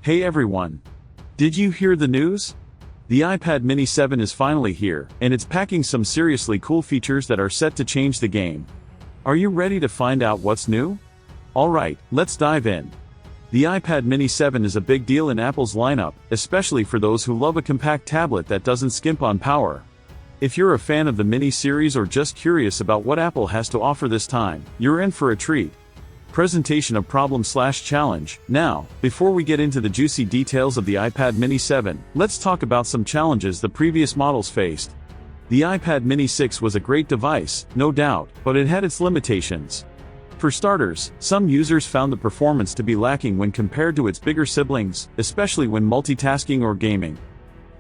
Hey everyone! Did you hear the news? The iPad mini 7 is finally here, and it's packing some seriously cool features that are set to change the game. Are you ready to find out what's new? Alright, let's dive in. The iPad mini 7 is a big deal in Apple's lineup, especially for those who love a compact tablet that doesn't skimp on power. If you're a fan of the mini series or just curious about what Apple has to offer this time, you're in for a treat. Presentation of problem/challenge. Now, before we get into the juicy details of the iPad mini 7, let's talk about some challenges the previous models faced. The iPad mini 6 was a great device, no doubt, but it had its limitations. For starters, some users found the performance to be lacking when compared to its bigger siblings, especially when multitasking or gaming.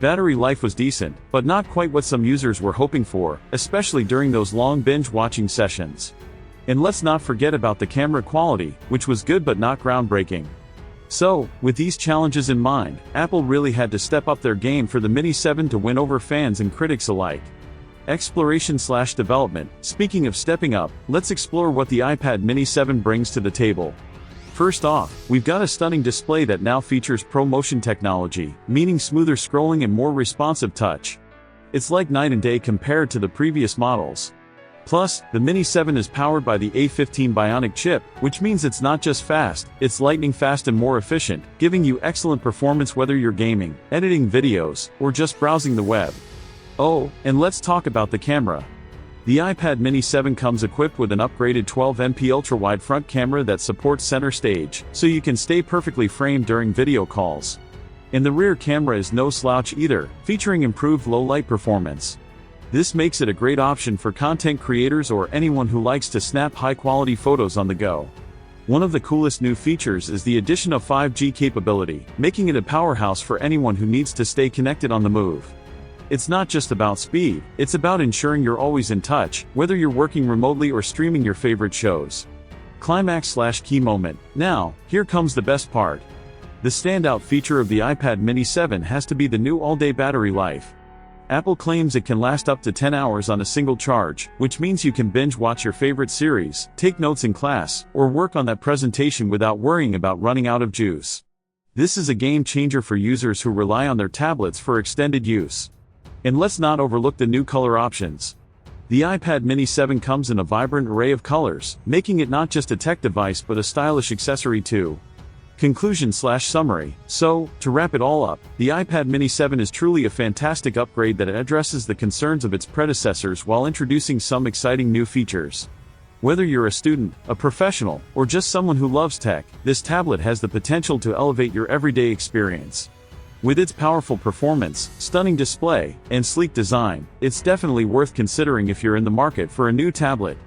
Battery life was decent, but not quite what some users were hoping for, especially during those long binge-watching sessions. And let's not forget about the camera quality, which was good but not groundbreaking. So, with these challenges in mind, Apple really had to step up their game for the Mini 7 to win over fans and critics alike. Exploration/development. Speaking of stepping up, let's explore what the iPad mini 7 brings to the table. First off, we've got a stunning display that now features ProMotion technology, meaning smoother scrolling and more responsive touch. It's like night and day compared to the previous models. Plus, the Mini 7 is powered by the A15 Bionic chip, which means it's not just fast, it's lightning fast and more efficient, giving you excellent performance whether you're gaming, editing videos, or just browsing the web. Oh, and let's talk about the camera. The iPad mini 7 comes equipped with an upgraded 12MP ultra-wide front camera that supports center stage, so you can stay perfectly framed during video calls. And the rear camera is no slouch either, featuring improved low-light performance. This makes it a great option for content creators or anyone who likes to snap high-quality photos on the go. One of the coolest new features is the addition of 5G capability, making it a powerhouse for anyone who needs to stay connected on the move. It's not just about speed, it's about ensuring you're always in touch, whether you're working remotely or streaming your favorite shows. Climax/key moment. Now, here comes the best part. The standout feature of the iPad mini 7 has to be the new all-day battery life. Apple claims it can last up to 10 hours on a single charge, which means you can binge watch your favorite series, take notes in class, or work on that presentation without worrying about running out of juice. This is a game changer for users who rely on their tablets for extended use. And let's not overlook the new color options. The iPad mini 7 comes in a vibrant array of colors, making it not just a tech device but a stylish accessory too. Conclusion/summary. So, to wrap it all up, the iPad mini 7 is truly a fantastic upgrade that addresses the concerns of its predecessors while introducing some exciting new features. Whether you're a student, a professional, or just someone who loves tech, this tablet has the potential to elevate your everyday experience. With its powerful performance, stunning display, and sleek design, it's definitely worth considering if you're in the market for a new tablet.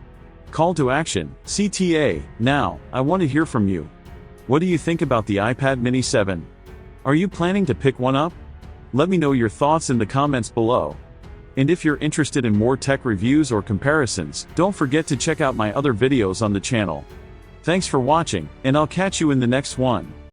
Call to action, CTA. Now, I want to hear from you. What do you think about the iPad mini 7? Are you planning to pick one up? Let me know your thoughts in the comments below. And if you're interested in more tech reviews or comparisons, don't forget to check out my other videos on the channel. Thanks for watching, and I'll catch you in the next one.